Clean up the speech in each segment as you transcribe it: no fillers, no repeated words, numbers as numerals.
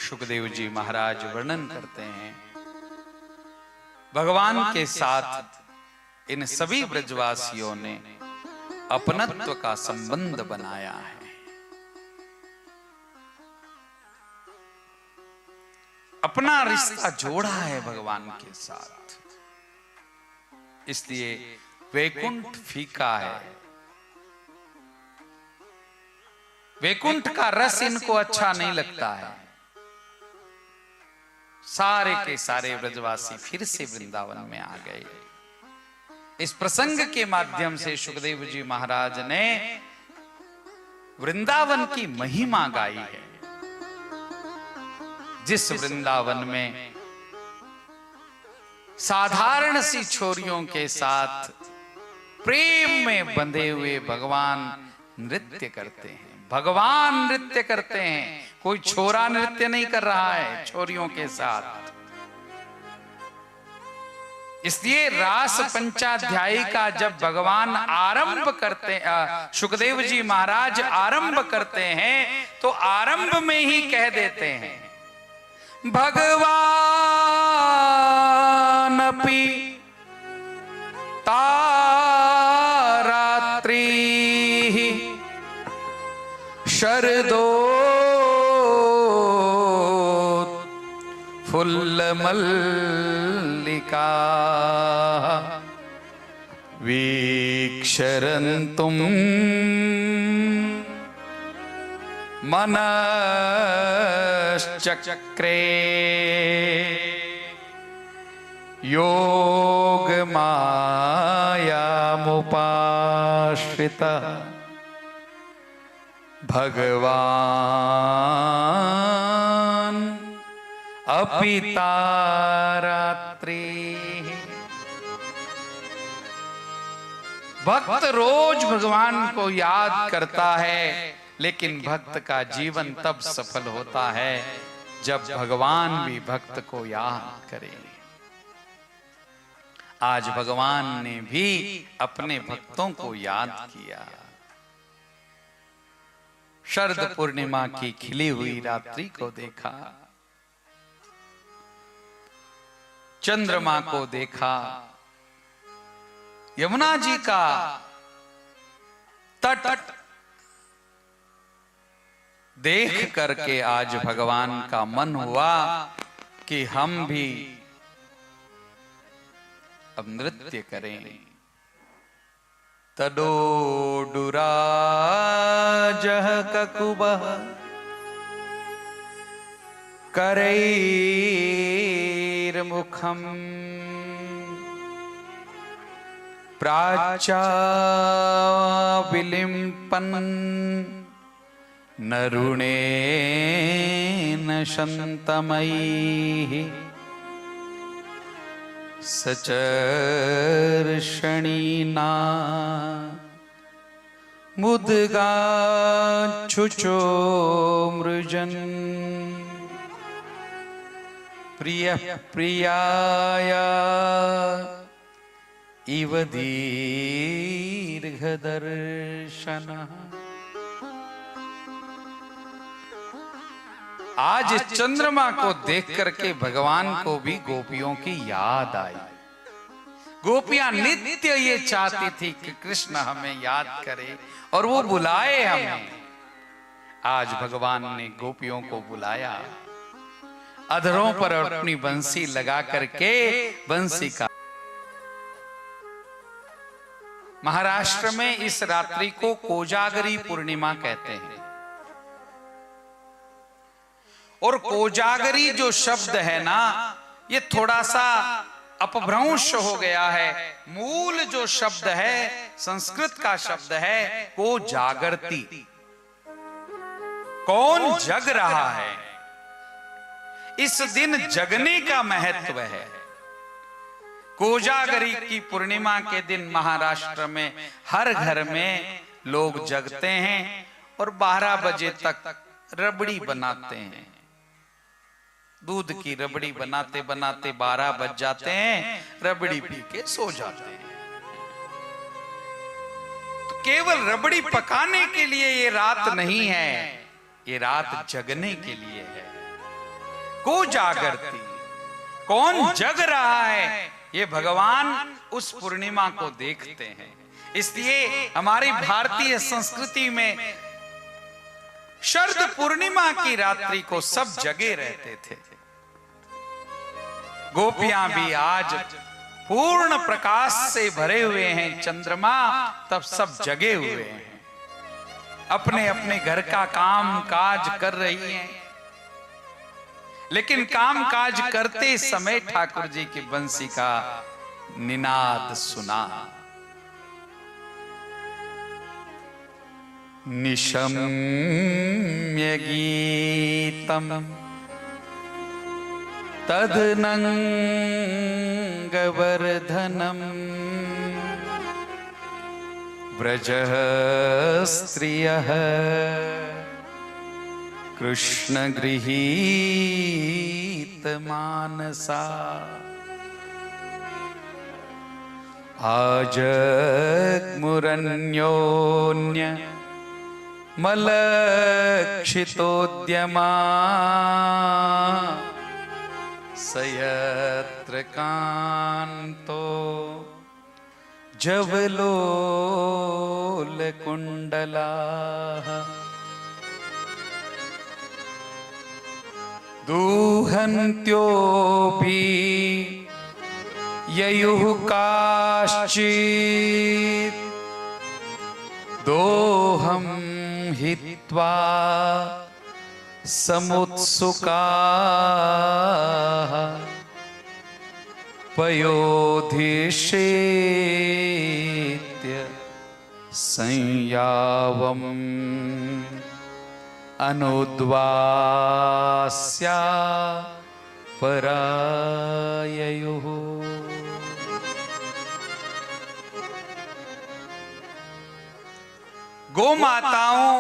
सुखदेव जी महाराज वर्णन करते हैं, भगवान के साथ इन सभी ब्रजवासियों ने अपनत्व का संबंध बनाया है। अपना रिश्ता जोड़ा है भगवान के साथ, इसलिए वैकुंठ फीका है। वैकुंठ का रस इनको अच्छा नहीं लगता है। सारे के सारे ब्रजवासी फिर से वृंदावन में आ गए। इस प्रसंग के माध्यम से सुखदेव जी महाराज ने वृंदावन की महिमा गाई है। जिस वृंदावन में साधारण सी छोरियों के साथ प्रेम में बंधे हुए भगवान नृत्य करते हैं। भगवान नृत्य करते हैं, कोई छोरा नृत्य नहीं कर रहा है छोरियों के साथ। इसलिए रास पंचाध्यायी का जब भगवान आरंभ करते, सुखदेव जी महाराज आरंभ करते हैं तो आरंभ में ही कह देते हैं, भगवान अपि तारात्रि शरदो फुल्ल मल्लिका वीक्षरन्तुम मनश्चक्रे योगमायामुपाश्रितः भगवान अपि तारात्रि। भक्त रोज भगवान को याद करता है, लेकिन भक्त का जीवन तब सफल होता है जब भगवान भी भक्त को याद करे। आज भगवान ने भी अपने भक्तों को याद किया। शरद पूर्णिमा की खिली हुई रात्रि को देखा, चंद्रमा को देखा, यमुना जी का तट देख करके आज भगवान का मन हुआ कि हम भी अब नृत्य करें। तडोडुराजः ककुबः करैर्मुखम् प्राचाविलिम्पन् नरुणेन शन्तमैः सचर्षणीना मुद्गाच्छुचो मृजन् प्रियः प्रियाया इव दीर्घदर्शनः। आज चंद्रमा को देख करके भगवान को भी गोपियों की याद आई। गोपियां नित्य ये चाहती थी कि कृष्ण हमें याद करे और वो बुलाए हमें। आज भगवान ने गोपियों को बुलाया, अधरों पर अपनी बंसी लगा करके बंसी का। महाराष्ट्र में इस रात्रि को कोजागरी पूर्णिमा कहते हैं। और कोजागरी जो शब्द है ना, ये थोड़ा सा अपभ्रंश हो गया है। मूल जो शब्द है संस्कृत का शब्द है को जागरती, कौन जग रहा है। इस दिन जगने का महत्व है। कोजागरी की पूर्णिमा के दिन महाराष्ट्र में हर घर में लोग जगते हैं और 12 बजे तक रबड़ी बनाते हैं। दूध की रबड़ी बनाते बनाते 12 बज जाते हैं, रबड़ी पी के सो जाते हैं। तो केवल रबड़ी पकाने के लिए ये रात नहीं है, ये रात जगने के लिए है। को जागरती, कौन जग रहा है, ये भगवान उस पूर्णिमा को देखते हैं। इसलिए हमारी भारतीय संस्कृति में शरद पूर्णिमा की रात्रि को सब जगे रहते थे। गोपियां भी आज पूर्ण प्रकाश से भरे हुए हैं, चंद्रमा तब सब जगे हुए हैं, अपने अपने घर का काम काज कर रही हैं। लेकिन काम काज करते समय ठाकुर जी की बंसी का निनाद सुना। निशम्य गीतम तदनंगवर्धनम व्रजः स्त्रियः कृष्ण गृहीत मानसा आजग्मुरन्योन्य मलक्षितोद्यमा सयत्र कान्तो जवलोलकुण्डलाः दूहन्त्योऽपि ययुः काश्चित् दोहं हित्वा समुत्सुकाः पयोधिषेत्य संयावम् अनुद्वास्या पराययुः। गौ माताओं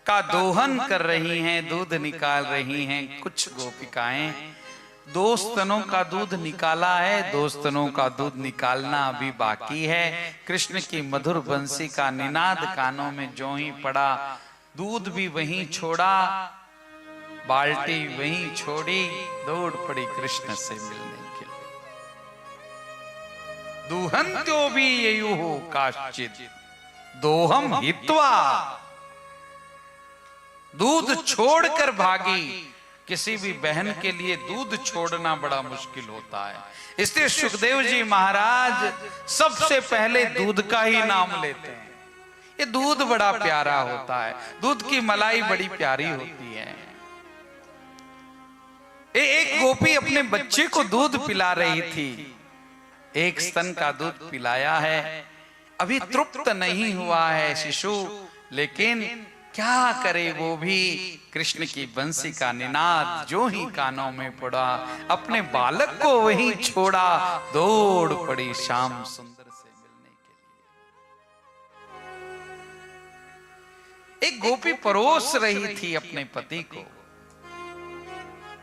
का दोहन कर रही हैं, दूध निकाल रही हैं। कुछ गोपिकाएं दो स्तनों का दूध निकाला है, दो स्तनों का दूध निकालना अभी बाकी है। कृष्ण की मधुर बंसी का निनाद कानों में जो ही पड़ा, दूध भी वहीं छोड़ा, बाल्टी वहीं छोड़ी, दौड़ पड़ी कृष्ण से मिलने के लिए। दुहन्त्यो भी ययुः काश्चित् दोहम हित्वा, दूध छोड़कर भागी। किसी भी बहन के लिए दूध छोड़ना बड़ा मुश्किल होता है, इसलिए सुखदेव जी महाराज सबसे पहले दूध का ही नाम लेते हैं। ये दूध बड़ा प्यारा होता है, दूध की मलाई बड़ी प्यारी होती है। एक गोपी अपने बच्चे को दूध पिला रही थी, एक स्तन का दूध पिलाया है, अभी तृप्त नहीं हुआ है शिशु, लेकिन क्या करे वो भी कृष्ण की बंसी का निनाद जो ही कानों में पड़ा, अपने बालक को वहीं छोड़ा, दौड़ पड़ी श्याम सुंदर से मिलने के लिए। एक गोपी परोस रही थी अपने पति को,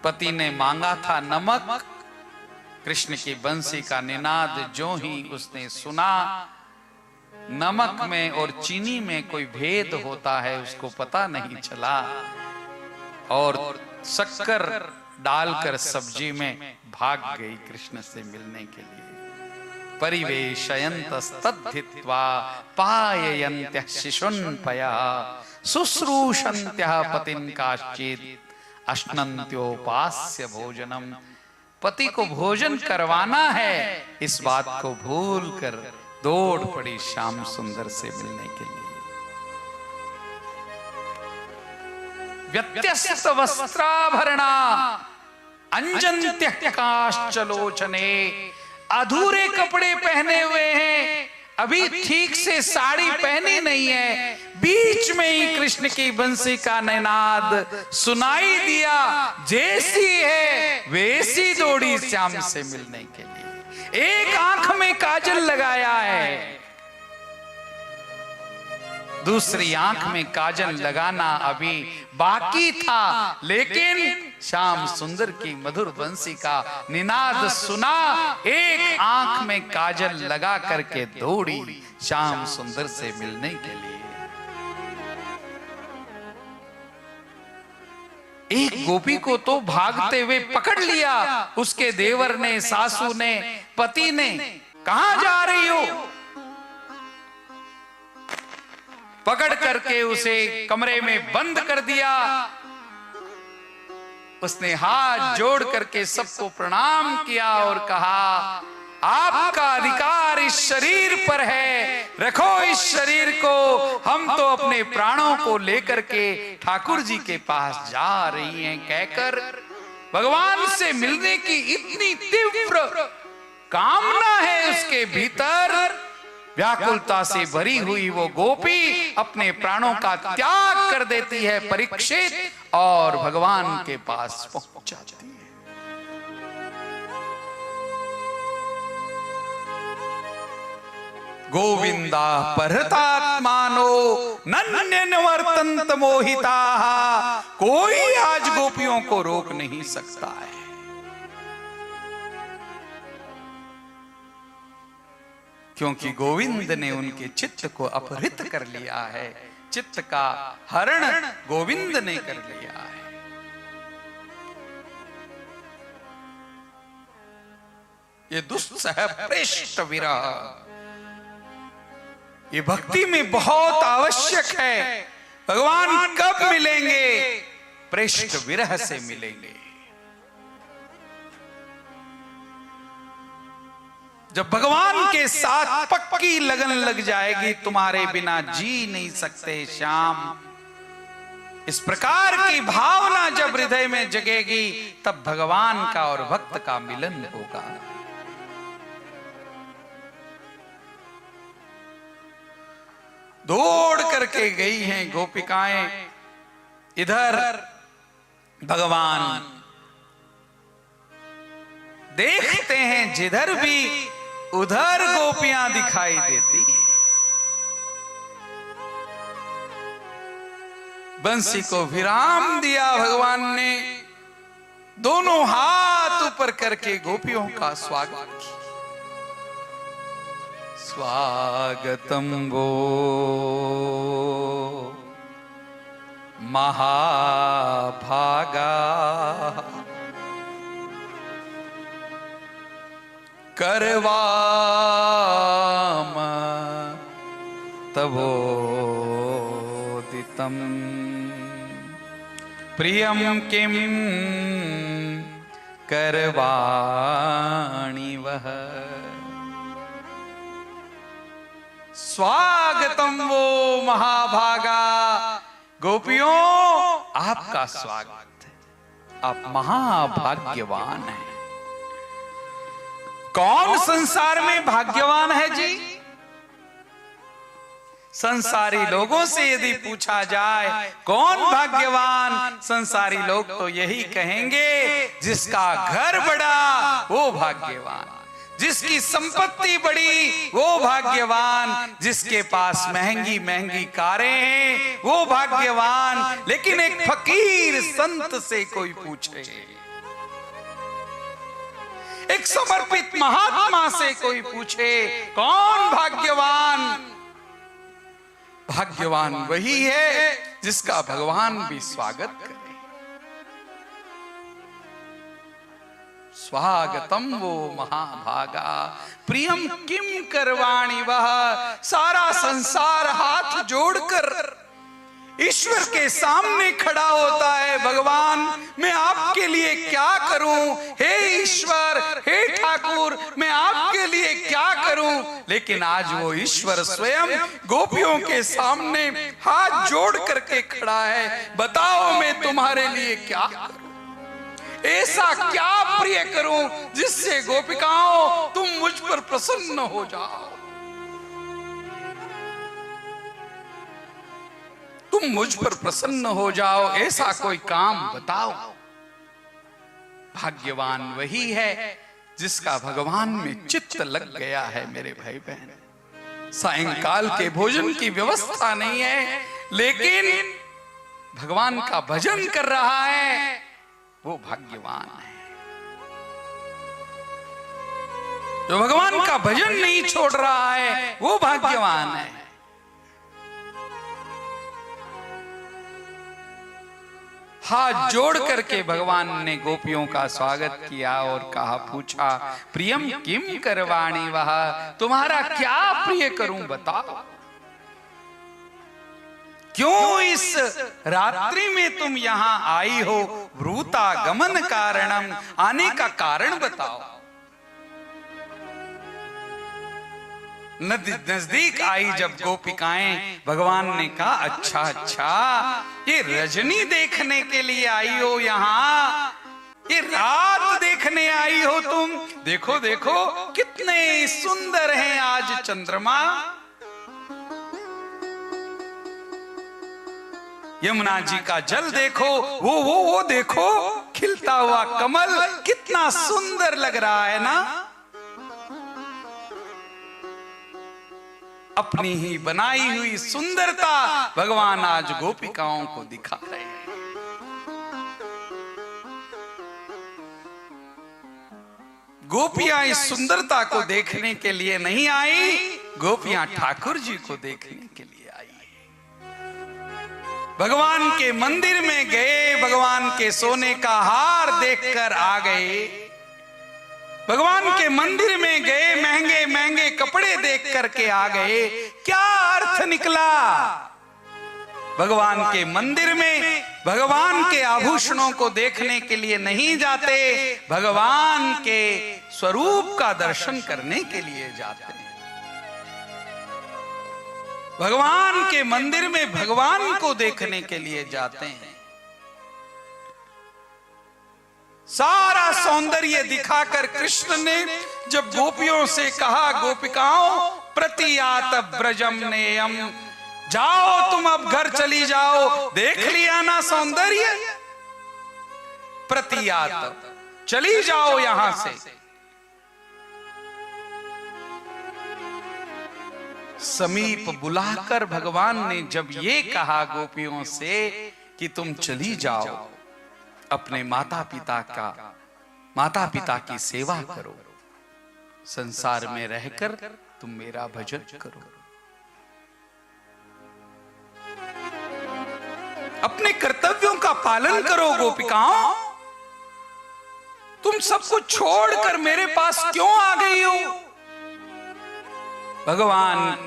पति ने मांगा था नमक, कृष्ण की बंसी का निनाद जो ही उसने सुना, नमक में और चीनी में कोई भेद होता है उसको पता नहीं चला, और शक्कर डालकर सब्जी में भाग गई कृष्ण से मिलने के लिए। परिवेशयन्तस्तद्धित्वा पाययन्त्यः शिशुन्पयः शुश्रूषन्त्यः पतिं काश्चित् अश्नन्त्योपास्य भोजनम। पति को भोजन करवाना है, इस बात को भूल कर दौड़ पड़ी श्याम सुंदर से मिलने के लिए। व्यत्यस्त वस्त्राभरणा अंजन्त्यः काश्चलोचने, अधूरे कपड़े पहने हुए हैं, अभी ठीक से साड़ी पहनी नहीं है, बीच में ही कृष्ण की बंसी का निनाद सुनाई दिया, जैसी है वैसी दौड़ी श्याम से मिलने के लिए। एक आंख में काजल लगाया है, दूसरी आंख में काजल लगाना अभी बाकी था, लेकिन श्याम सुंदर की मधुर बंसी का निनाद सुना, एक आंख में काजल लगा करके दौड़ी श्याम सुंदर से मिलने के लिए। एक गोपी को तो भागते हुए पकड़ लिया उसके देवर ने, सासू ने, पति ने। कहां जा रही हो? पकड़ करके उसे कमरे में बंद कर दिया। उसने हाथ जोड़ करके सबको प्रणाम किया और कहा, आपका अधिकार इस शरीर पर है, रखो इस शरीर को। हम तो अपने प्राणों को लेकर के ठाकुर जी के पास जा रही हैं। कहकर भगवान से मिलने की इतनी तीव्र कामना है उसके भीतर, व्याकुलता से भरी हुई वो गोपी अपने प्राणों का त्याग कर देती है परीक्षित, और भगवान के पास पहुंच जाती है। गोविंदा परहतात्मानो नन्य निवर्तन्त मोहिता। कोई आज गोपियों को रोक नहीं सकता है। क्योंकि गोविंद ने उनके चित्त को अपहृत कर लिया है। चित्त का हरण गोविंद ने कर लिया है। ये दुस्सह प्रेष्ट विरह, ये भक्ति में बहुत आवश्यक है। भगवान कब मिलेंगे? प्रेष्ट विरह से मिलेंगे। जब भगवान के साथ पक्की लगन लग जाएगी, तुम्हारे बिना जी नहीं सकते श्याम, इस प्रकार की भावना जब हृदय में जगेगी, तब भगवान का और भक्त का मिलन होगा। दौड़ करके गई हैं गोपिकाएं। इधर भगवान देखते हैं, जिधर भी उधर गोपियां दिखाई देती हैं। बंसी को विराम दिया भगवान ने, दोनों हाथ ऊपर करके गोपियों का स्वागत किया। स्वागतम वो महाभागा करवाम तवोदितम प्रियम किम करवाणि वह। स्वागतम वो महाभागा। गोपियों, आपका स्वागत है, आप महाभाग्यवान हैं। कौन संसार में भाग्यवान है जी? संसारी लोगों से यदि पूछा जाए कौन भाग्यवान, संसारी लोग तो यही कहेंगे, जिसका घर बड़ा वो भाग्यवान, जिसकी संपत्ति बड़ी वो भाग्यवान, जिसके पास महंगी महंगी कारें हैं वो भाग्यवान। लेकिन एक फकीर संत से कोई पूछे, एक समर्पित महात्मा से कोई पूछे कौन भाग्यवान, भाग्यवान वही है जिसका भगवान भी स्वागत करे। स्वागतम वो महाभागा प्रियम किम करवाणि वह। सारा संसार हाथ जोड़कर ईश्वर के सामने खड़ा होता है। भगवान, मैं आपके लिए क्या करूं? हे ईश्वर, हे ठाकुर, मैं आपके लिए क्या करूं? लेकिन आज वो ईश्वर स्वयं गोपियों के सामने हाथ जोड़ करके खड़ा है। बताओ मैं तुम्हारे लिए क्या करूं? ऐसा क्या प्रिय करूं जिससे गोपिकाओं तुम मुझ पर प्रसन्न हो जाओ, तुम मुझ पर प्रसन्न हो जाओ। ऐसा कोई काम बताओ। भाग्यवान वही है जिसका भगवान में चित्त लग गया है। मेरे भाई बहन, सायंकाल के भोजन की व्यवस्था नहीं है, लेकिन भगवान का भजन कर रहा है, वो भाग्यवान है। जो भगवान का भजन नहीं छोड़ रहा है वो भाग्यवान है। हाथ जोड़ करके भगवान ने गोपियों का स्वागत किया और कहा, पूछा, प्रियम किम करवाणी वह, तुम्हारा क्या प्रिय करूं बताओ। क्यों इस रात्रि में तुम यहां आई हो, वृता गमन कारणम, आने का कारण बताओ। नजदीक आई जब गोपिकाएं, भगवान ने कहा, अच्छा अच्छा, ये रजनी देखने के लिए आई हो यहाँ, ये रात देखने आई हो तुम। देखो देखो कितने सुंदर हैं आज चंद्रमा। यमुना जी का जल देखो, वो देखो खिलता हुआ कमल कितना सुंदर लग रहा है ना। अपनी ही बनाई हुई सुंदरता भगवान आज गोपिकाओं को दिखा रहे हैं। गोपियां इस सुंदरता को देखने के लिए नहीं आई, गोपियां ठाकुर जी को देखने के लिए आई। भगवान के मंदिर में गए, भगवान के सोने का हार देखकर आ गए। भगवान के मंदिर में गए, महंगे महंगे कपड़े देख करके आ गए। क्या अर्थ निकला? भगवान के मंदिर में भगवान के आभूषणों को देखने के लिए नहीं जाते, भगवान के स्वरूप का दर्शन करने के लिए जाते हैं। भगवान के मंदिर में भगवान को देखने के लिए जाते हैं। सारा सौंदर्य दिखाकर कृष्ण ने जब गोपियों से कहा, गोपिकाओं प्रतियात ब्रजम नेयम, जाओ तुम अब घर चली जाओ, देख लिया ना सौंदर्य, प्रतियात चली जाओ यहां से। समीप बुलाकर भगवान ने जब ये कहा गोपियों से कि तुम चली जाओ, अपने माता पिता की सेवा करो, संसार में रहकर तुम मेरा भजन करो, अपने कर्तव्यों का पालन करो। गोपिकाओं, तुम सब कुछ छोड़कर मेरे पास क्यों आ गई हो? भगवान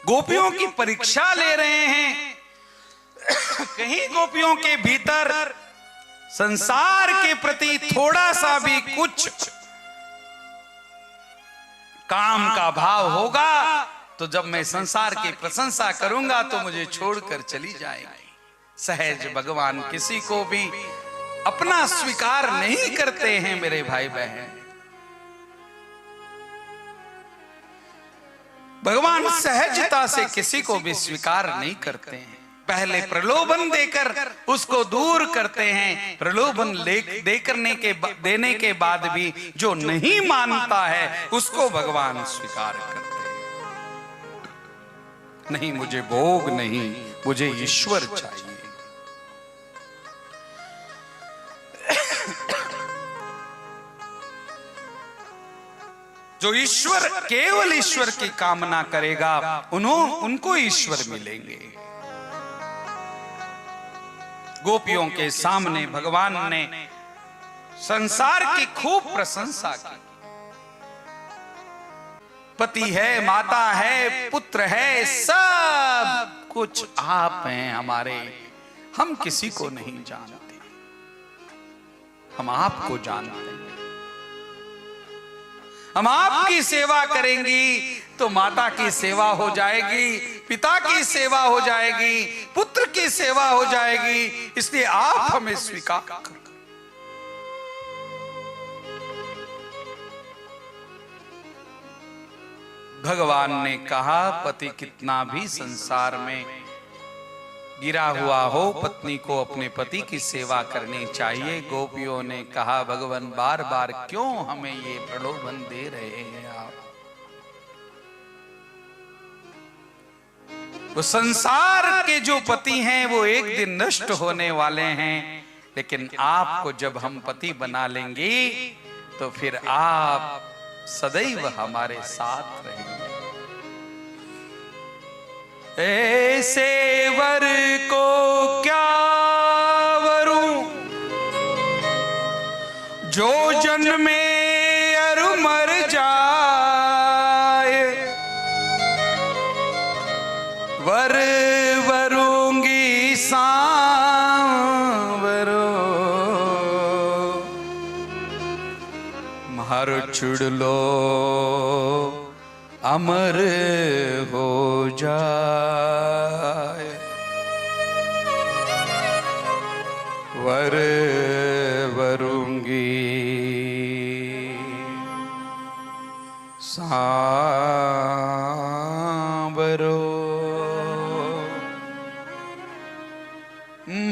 गोपियों की परीक्षा ले रहे हैं। कहीं गोपियों के भीतर संसार के प्रति थोड़ा सा भी कुछ काम का भाव होगा तो जब मैं संसार की प्रशंसा करूंगा तो मुझे छोड़कर चली जाएगी। सहज भगवान किसी को भी अपना स्वीकार नहीं करते हैं मेरे भाई बहन। भगवान सहजता से किसी को भी स्वीकार नहीं करते हैं। पहले प्रलोभन देकर उसको दूर करते हैं। प्रलोभन देने के बाद भी जो नहीं मानता है उसको भगवान स्वीकार करते हैं। नहीं, मुझे भोग नहीं, मुझे ईश्वर चाहिए। जो ईश्वर, केवल ईश्वर की कामना करेगा उनको ईश्वर मिलेंगे। गोपियों के सामने भगवान ने संसार की खूब प्रशंसा की। पति है, माता है, पुत्र है, सब कुछ आप हैं हमारे। हम किसी को नहीं जानते, हम आपको जानते हैं। हम आपकी सेवा करेंगी तो माता की सेवा हो जाएगी, पिता की सेवा हो जाएगी, पुत्र की सेवा हो जाएगी। इसलिए आप हमें स्वीकार करो। भगवान ने कहा, पति कितना भी संसार में गिरा हुआ हो, पत्नी को अपने पति की सेवा करनी चाहिए। गोपियों ने कहा, भगवान बार बार क्यों हमें ये प्रलोभन दे रहे हैं आप? वो संसार के जो पति हैं वो एक दिन नष्ट होने वाले हैं, लेकिन आपको जब हम पति बना लेंगे तो फिर आप सदैव हमारे साथ रहेंगे। ऐसे वर को क्या जो जन्मे अरु मर जाए, वर वरूंगी सांवरो, मारो चुड़लो अमर हो जाए, वर वरूंगी सांवरो,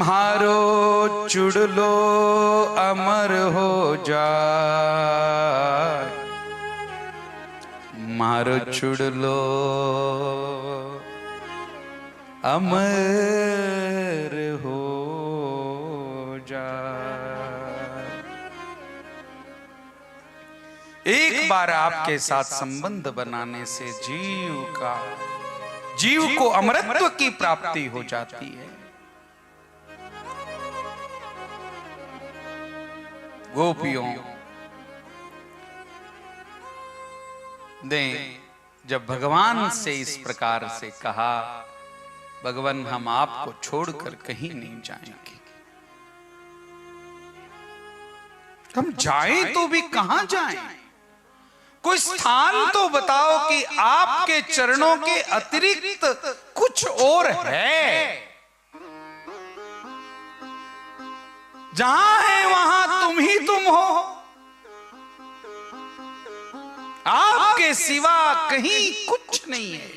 मारो चुड़लो अमर हो जाए, मारो चुड़लो अमर हो जाए। एक बार आपके साथ संबंध बनाने से जीव को अमरत्व की प्राप्ति हो जाती है। गोपियों ने जब भगवान से इस प्रकार से कहा, भगवान हम आपको छोड़कर कहीं नहीं जाएंगे, हम जाएं तो भी कहां जाएं? कोई स्थान तो बताओ कि आपके चरणों के अतिरिक्त कुछ और है। जहां है वहां तुम ही तुम हो, आपके सिवा कहीं कुछ नहीं है।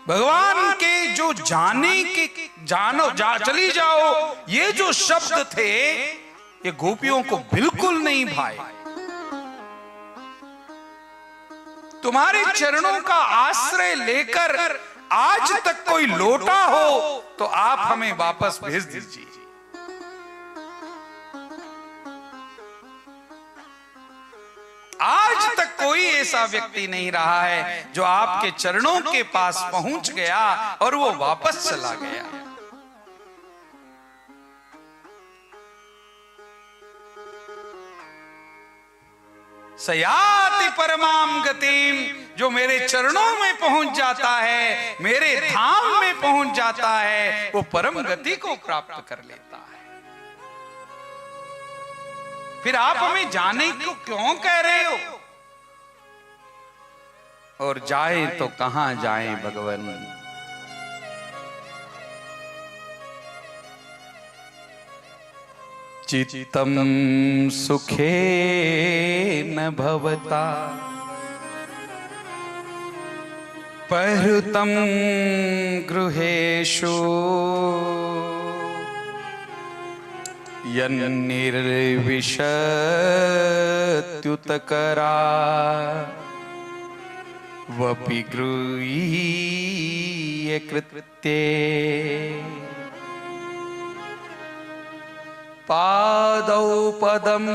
भगवान के जो जाने के चली जाओ ये जो शब्द थे, ये गोपियों को बिल्कुल नहीं भाए। तुम्हारे चरणों का आश्रय लेकर आज तक कोई लौटा हो तो आप हमें वापस भेज दीजिए। आज तक कोई ऐसा व्यक्ति नहीं रहा है जो आपके चरणों के पास पहुंच गया और वो वापस चला गया। सयाति परमाम गतिम, जो मेरे चरणों में पहुंच जाता है, मेरे धाम में पहुंच जाता है, वो परम गति को प्राप्त कर लेता है। फिर आप हमें जाने को क्यों कह रहे हो? और जाए तो कहां जाए भगवान? चित्तम सुखे न भवता पहृतं गृहेषु यन्निर्विशत्युतकरा वपि गृह्य कृत्ये पादौ पदं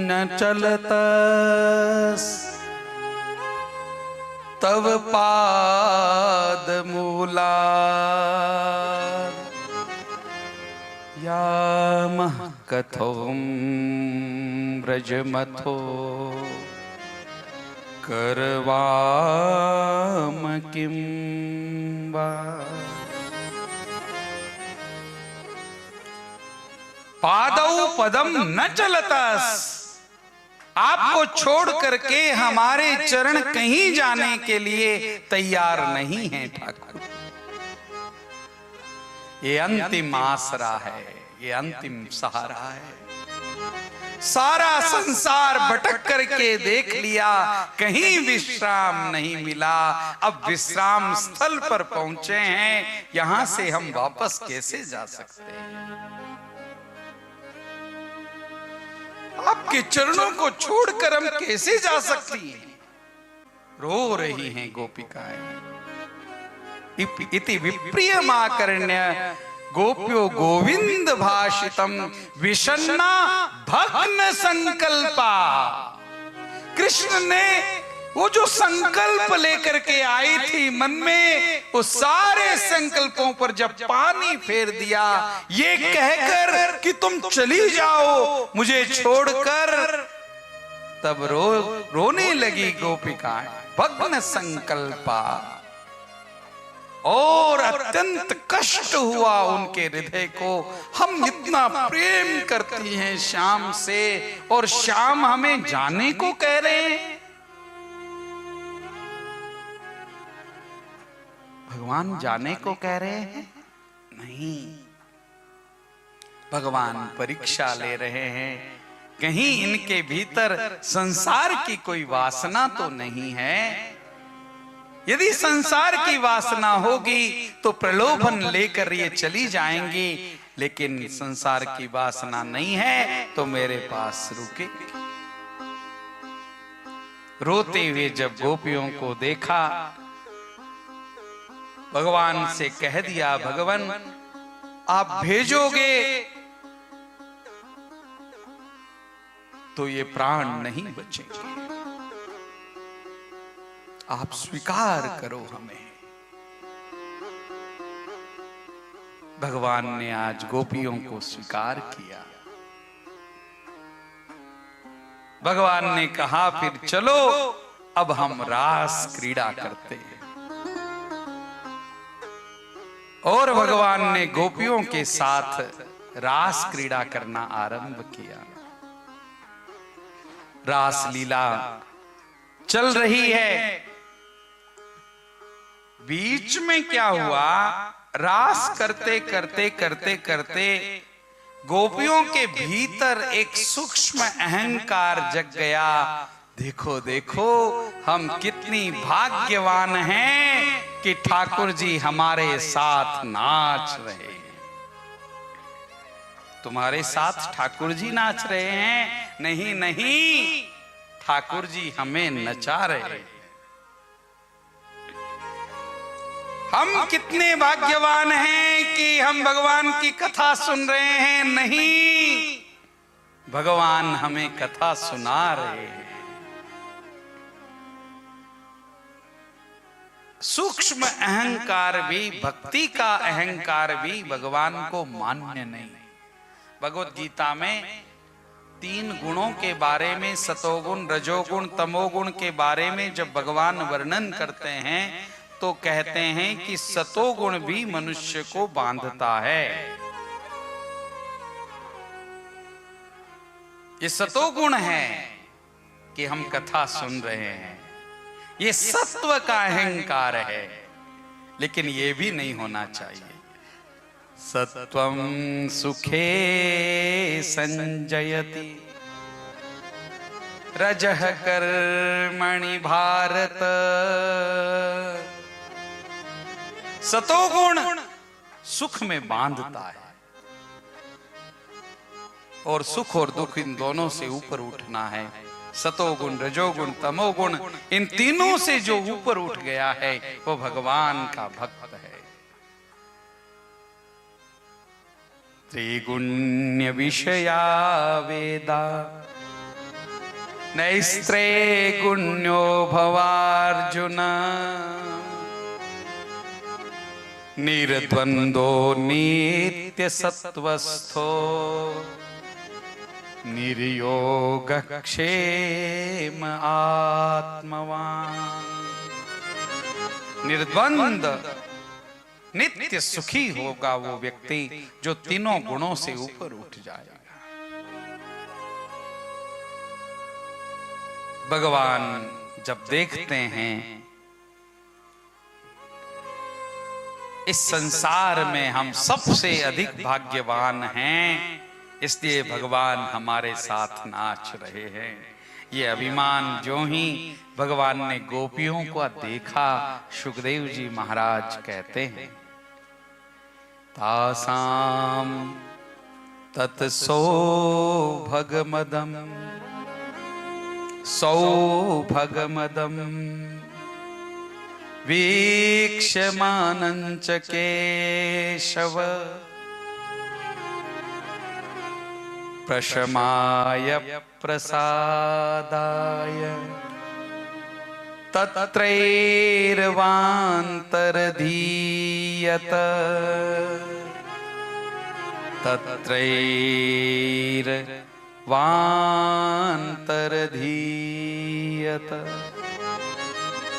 न चलतस् तव पादमूला यामः कथं व्रजमथो करवाम किं वा। पादौ पदम न चलतस, आपको छोड़ करके हमारे चरण कहीं जाने के लिए तैयार नहीं है ठाकुर। ये अंतिम आसरा है, ये अंतिम सहारा है। सारा संसार भटक करके देख लिया, कहीं विश्राम नहीं मिला। अब विश्राम स्थल पर पहुंचे हैं, यहां से हम वापस कैसे जा सकते हैं? आपके चरणों को छोड़कर हम कैसे जा सकती हैं? रो रही हैं गोपिकाएं। इति विप्रियमाकर्ण्य गोप्यो गोविंद भाषितम विषन्ना भग्न संकल्पा। कृष्ण ने वो जो संकल्प लेकर के आई थी मन में, वो सारे संकल्पों पर जब पानी फेर दिया, ये कहकर कि तुम चली जाओ मुझे छोड़कर, तब रोने लगी गोपिकाएं भग्न संकल्पा, और अत्यंत कष्ट हुआ उनके हृदय को। हम इतना प्रेम करती हैं श्याम से, और श्याम हमें जाने को कह रहे हैं। भगवान जाने को कह रहे हैं? नहीं, भगवान परीक्षा ले रहे हैं, कहीं इनके भीतर संसार की कोई वासना तो नहीं है। यदि संसार की वासना होगी तो प्रलोभन लेकर ये चली जाएंगी, लेकिन संसार की वासना नहीं है तो मेरे पास रुके। रोते हुए जब गोपियों को देखा, भगवान से कह दिया, भगवान आप भेजोगे तो ये प्राण नहीं बचेंगे, आप स्वीकार करो हमें। भगवान ने आज गोपियों को स्वीकार किया। भगवान ने कहा फिर चलो अब हम रास क्रीड़ा करते हैं। और भगवान ने गोपियों के साथ रास क्रीड़ा करना आरंभ किया। रास लीला चल रही है। बीच में क्या हुआ, रास करते करते करते करते गोपियों के भीतर एक सूक्ष्म अहंकार जग गया। देखो देखो हम कितनी भाग्यवान हैं कि ठाकुर जी हमारे साथ नाच रहे हैं। तुम्हारे साथ ठाकुर जी नाच रहे हैं? नहीं नहीं, ठाकुर जी हमें नचा रहे हैं। हम कितने भाग्यवान हैं कि हम भगवान की कथा सुन रहे हैं? नहीं, भगवान हमें कथा सुना रहे हैं। सूक्ष्म अहंकार भी, भक्ति का अहंकार भी भगवान को मान्य नहीं। भगवत गीता में 3 गुणों के बारे में, सतोगुण, रजोगुण, तमोगुण के बारे में जब भगवान वर्णन करते हैं तो कहते हैं कि सतोगुण भी मनुष्य को बांधता है। ये सतोगुण है कि हम कथा सुन रहे हैं, ये सत्व का अहंकार है, लेकिन ये भी नहीं होना चाहिए। सत्वं सुखे संजयति रजः कर्मणि भारत। सतोगुण सुख में बांधता है, और सुख और दुख इन दोनों से ऊपर उठना है। सतोगुण, रजोगुण, तमोगुण, इन तीनों से जो ऊपर उठ गया है वो भगवान का भक्त है। त्रिगुण्य विषया वेदा नैस्त्रे गुण्यो भवार्जुन निर्द्वंदो नित्य सत्वस्थो निर्योगक्षेम आत्मवान। निर्द्वंद नित्य सुखी होगा वो व्यक्ति जो तीनों गुणों से ऊपर उठ जाएगा। भगवान जब देखते हैं इस संसार में हम सबसे अधिक भाग्यवान हैं, इसलिए भगवान हमारे साथ नाच रहे हैं। ये अभिमान जो ही भगवान ने गोपियों को देखा, सुखदेव जी महाराज कहते हैं, तासाम तत्सौभगमदम सौभगमदम वीक्ष्यमानञ्च केशव प्रशमाय प्रसादाय तत्रैर्वान्तरधीयत तत्रैर्वान्तरधीयत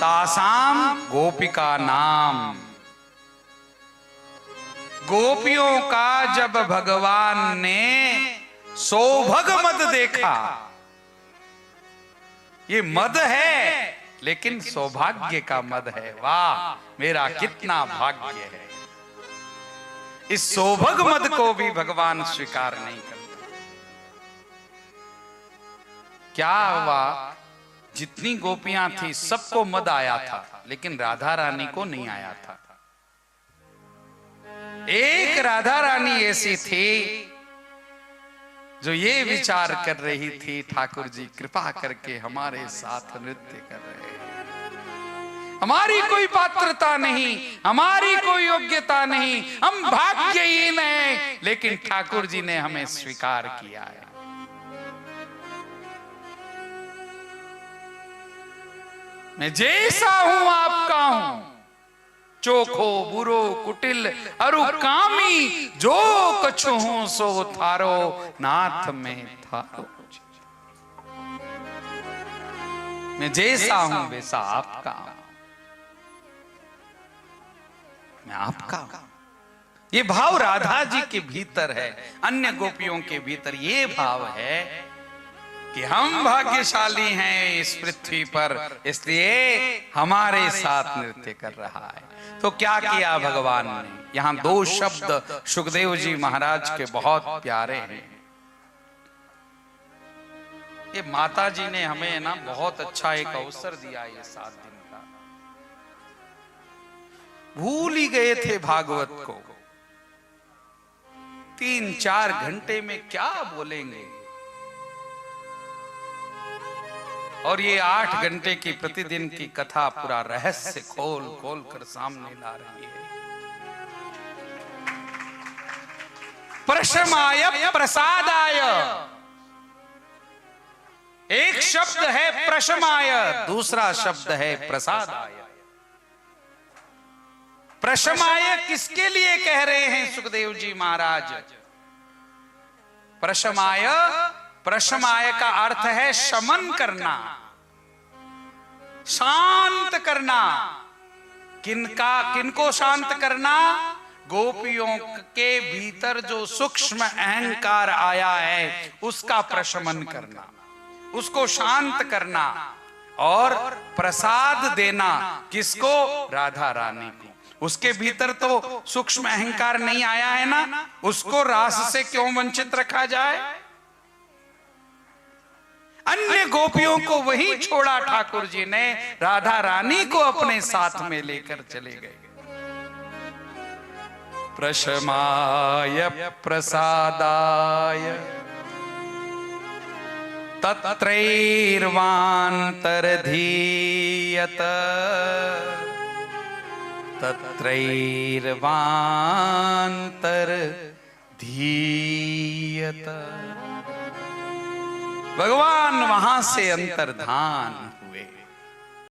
तासाम गोपिका नाम। गोपियों का जब भगवान ने सौभग मद देखा, ये मद है लेकिन सौभाग्य का मद है। वाह मेरा कितना भाग्य है। इस सौभग मद को भी भगवान स्वीकार नहीं करता। क्या हुआ, जितनी गोपियां थी सबको मद आया था, लेकिन राधा रानी को नहीं आया था। एक राधा रानी ऐसी थी जो ये विचार कर रही थी, ठाकुर जी कृपा करके हमारे साथ नृत्य कर रहे हैं, हमारी कोई पात्रता नहीं, हमारी कोई योग्यता नहीं, हम भाग्यहीन हैं, लेकिन ठाकुर जी ने हमें स्वीकार किया है। मैं जैसा हूं आपका हूं, चोखो बुरो कुटिल अरु कामी, जो कछु हूं सो थारो, नाथ में थारो। मैं जैसा हूं वैसा आपका हूं, मैं आपका हूं। ये भाव राधा जी के भीतर है, अन्य गोपियों के भीतर ये भाव है कि हम भाग्यशाली हैं इस पृथ्वी पर, इसलिए हमारे साथ नृत्य कर रहा है। तो क्या किया भगवान ने, यहां दो शब्द सुखदेव जी महाराज के बहुत प्यारे हैं। ये माता जी ने हमें ना बहुत अच्छा एक अवसर दिया ये 7 दिन का। भूल ही गए थे भागवत को, 3-4 घंटे में क्या बोलेंगे, और ये 8 घंटे की प्रतिदिन की कथा पूरा रहस्य खोल खोल कर सामने ला रही है। प्रशमाय प्रसादाय, एक शब्द है प्रशमाय, दूसरा शब्द है प्रसादाय। प्रशमाय किसके लिए कह रहे हैं सुखदेव जी महाराज? प्रशमाय, प्रशमाय का अर्थ है शमन करना, शांत करना। किनको शांत करना? गोपियों के भीतर जो सूक्ष्म अहंकार आया है उसका प्रशमन करना, उसको शांत करना और प्रसाद देना। किसको? राधा रानी को। उसके भीतर तो सूक्ष्म अहंकार नहीं आया है ना, उसको रास से क्यों वंचित रखा जाए? अन्य गोपियों को वहीं छोड़ा ठाकुर जी ने, राधा रानी को अपने साथ में लेकर चले गए। प्रशमाय प्रसादाय तत्रैर्वान्तरधीयत तत्रैर्वान्तरधीयत। भगवान वहां से अंतर्धान